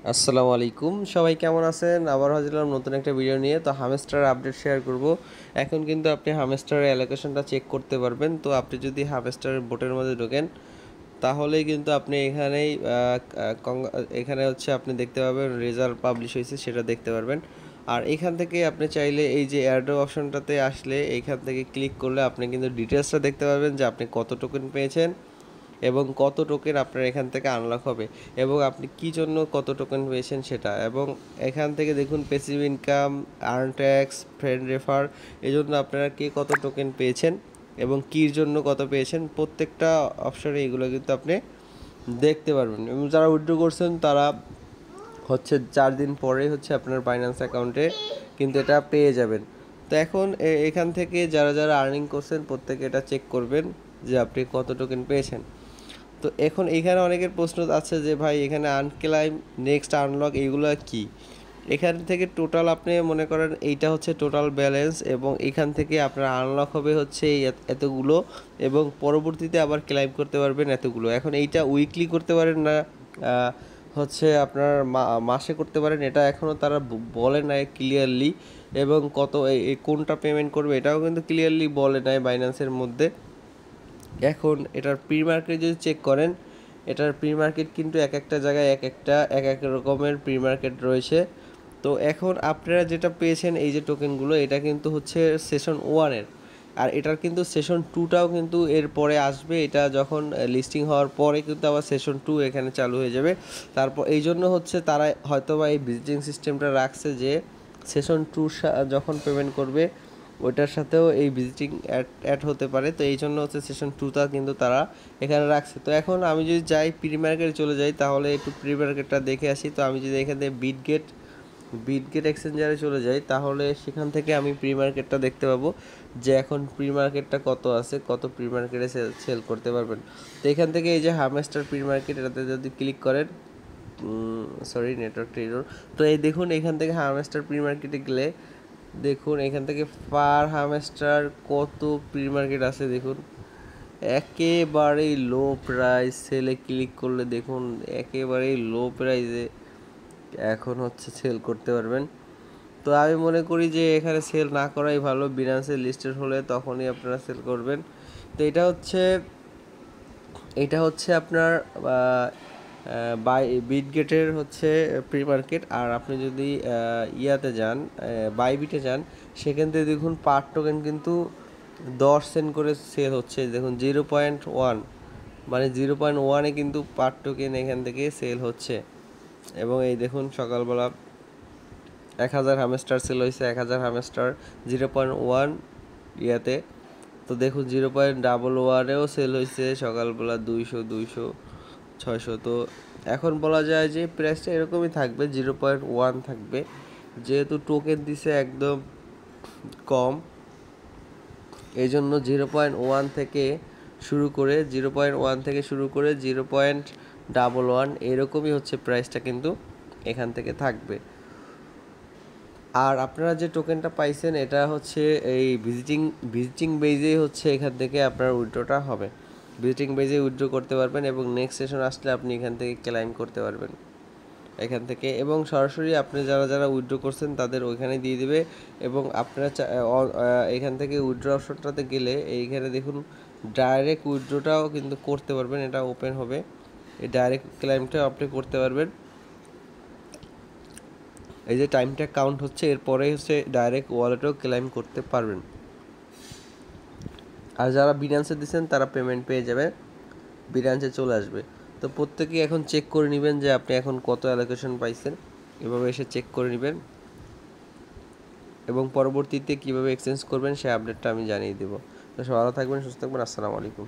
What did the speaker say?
আসসালামু আলাইকুম, সবাই কেমন আছেন? আবার হাজির নতুন একটা ভিডিও নিয়ে। তো হামস্টার আপডেট শেয়ার করব। এখন কিন্তু আপনি হামস্টারের অ্যালোকেশনটা চেক করতে পারবেন। তো আপনি যদি হামস্টারের বোটের মধ্যে ঢোকেন তাহলেই কিন্তু আপনি এখানে হচ্ছে আপনি দেখতে পাবেন রেজাল্ট পাবলিশ হয়েছে, সেটা দেখতে পারবেন। আর এখান থেকে আপনি চাইলে এই যে এয়ারড্রপ অপশনটাতে আসলে এইখান থেকে ক্লিক করলে আপনি কিন্তু ডিটেলসটা দেখতে পারবেন যে আপনি কত টোকেন পেয়েছেন এবং কত টোকেন আপনার এখান থেকে আনলক হবে এবং আপনি কী জন্য কত টোকেন পেয়েছেন সেটা। এবং এখান থেকে দেখুন passive income, earn tax, friend refer, এই জন্য আপনারা কে কত টোকেন পেয়েছেন এবং কীর জন্য কত পেয়েছেন, প্রত্যেকটা অপশানে এগুলো কিন্তু আপনি দেখতে পারবেন। এবং যারা উইথড্র করছেন তারা হচ্ছে 4 দিন পরেই হচ্ছে আপনার বাইন্যান্স অ্যাকাউন্টে কিন্তু এটা পেয়ে যাবেন। তো এখন এখান থেকে যারা যারা আর্নিং করছেন প্রত্যেকে এটা চেক করবেন যে আপনি কত টোকেন পেয়েছেন। তো এখন এখানে অনেকের প্রশ্ন আছে যে ভাই এখানে আনক্লাইম, নেক্সট আনলক, এইগুলো কি? এখান থেকে টোটাল আপনি মনে করেন এইটা হচ্ছে টোটাল ব্যালেন্স এবং এখান থেকে আপনার আনলক হবে হচ্ছে এতগুলো এবং পরবর্তীতে আবার ক্লাইম করতে পারবেন এতগুলো। এখন এইটা উইকলি করতে পারেন না হচ্ছে আপনার মাসে করতে পারেন, এটা এখনও তারা বলে নাই ক্লিয়ারলি। এবং কত কোনটা পেমেন্ট করবে এটাও কিন্তু ক্লিয়ারলি বলে নাই বাইন্যান্সের মধ্যে। এখন এটার প্রি মার্কেট যদি চেক করেন, এটার প্রি মার্কেট কিন্তু এক একটা জায়গায় এক এক রকমের প্রি মার্কেট রয়েছে। তো এখন আপনারা যেটা পেয়েছেন এই যে টোকেনগুলো, এটা কিন্তু হচ্ছে সেশন 1-এর, আর এটার কিন্তু সেশন 2টাও কিন্তু এর পরে আসবে। এটা যখন লিস্টিং হওয়ার পরে কিন্তু আবার সেশন 2 এখানে চালু হয়ে যাবে। তারপর এই জন্য হচ্ছে তারা হয়তোবা এই ভিজিটিং সিস্টেমটা রাখছে যে সেশন 2 যখন পেমেন্ট করবে ওইটার সাথেও এই ভিজিটিং অ্যাড হতে পারে। তো এই জন্য হচ্ছে সেশন 2টা কিন্তু তারা এখানে রাখছে। তো এখন আমি যদি যাই প্রি মার্কেটে চলে যাই তাহলে একটু প্রি মার্কেটটা দেখে আসি। তো আমি যদি এখান থেকে বিটগেট এক্সচেঞ্জারে চলে যাই তাহলে সেখান থেকে আমি প্রি মার্কেটটা দেখতে পাবো যে এখন প্রি মার্কেটটা কত আছে, কত প্রি মার্কেটে সেল করতে পারবেন। তো এখান থেকে এই যে হামস্টার প্রি মার্কেট, এটাতে যদি ক্লিক করেন, সরি নেটওয়ার্ক এরর। তো এই দেখুন এখান থেকে হামস্টার প্রি মার্কেটে গেলে দেখুন এখান থেকে পার হামস্টার কত প্রি মার্কেট আছে দেখুন, একেবারেই লো প্রাইস। সেলে ক্লিক করলে দেখুন একেবারেই লো প্রাইসে এখন হচ্ছে সেল করতে পারবেন। তো আমি মনে করি যে এখানে সেল না করাই ভালো, বিনান্সে লিস্টেড হলে তখনই আপনারা সেল করবেন। তো এটা হচ্ছে আপনার বিটগেটের হচ্ছে প্রি মার্কেট। আর আপনি যদি ইয়াতে যান, বাইবিটে যান, সেখান থেকে দেখুন পার টোকেন কিন্তু 10 সেন্ট করে সেল হচ্ছে। দেখুন 0.1, মানে 0.1-এ কিন্তু পার টোকেন এখান থেকে সেল হচ্ছে। এবং এই দেখুন সকালবেলা 1000 হামস্টার সেল হয়েছে, 1000 হামস্টার 0.1 ইয়াতে। তো দেখুন 0.11-এও সেল হয়েছে সকালবেলা 200, 600। তো এখন বলা যায় যে প্রাইসটা এরকমই থাকবে, 0.1 থাকবে, যেহেতু টোকেন দিছে একদম কম। এই জন্য 0.1 থেকে শুরু করে 0.11 এরকমই হচ্ছে প্রাইসটা কিন্তু এখান থেকে থাকবে। আর আপনারা যে টোকেনটা পাইছেন এটা হচ্ছে এই ভিজিটিং বেজেই হচ্ছে এখান থেকে আপনার উইথড্রটা হবে। ভিজিটিং বেজে উইথড্র করতে পারবেন এবং নেক্সট সেশন আসলে আপনি এখান থেকে ক্লাইম করতে পারবেন এখান থেকে। এবং সরাসরি আপনি যারা যারা উইথড্র করছেন তাদের ওইখানে দিয়ে দেবে। এবং আপনারা এখান থেকে উইথড্র অপশনটাতে গেলে এইখানে দেখুন ডাইরেক্ট উইথড্রটাও কিন্তু করতে পারবেন, এটা ওপেন হবে, এই ডাইরেক্ট ক্লাইমটাও আপনি করতে পারবেন। এই যে টাইমটা কাউন্ট হচ্ছে, এরপরে হচ্ছে ডাইরেক্ট ওয়ালেটেও ক্লেম করতে পারবেন। আর যারা বিনান্সে দিচ্ছেন তারা পেমেন্ট পেয়ে যাবে, বিনান্সে চলে আসবে। তো প্রত্যেকেই এখন চেক করে নেবেন যে আপনি এখন কত অ্যালোকেশন পাইছেন, এভাবে এসে চেক করে নেবেন এবং পরবর্তীতে কীভাবে এক্সচেঞ্জ করবেন সেই আপডেটটা আমি জানিয়ে দেবো। তো সবাই ভালো থাকবেন, সুস্থ থাকবেন, আসসালামু আলাইকুম।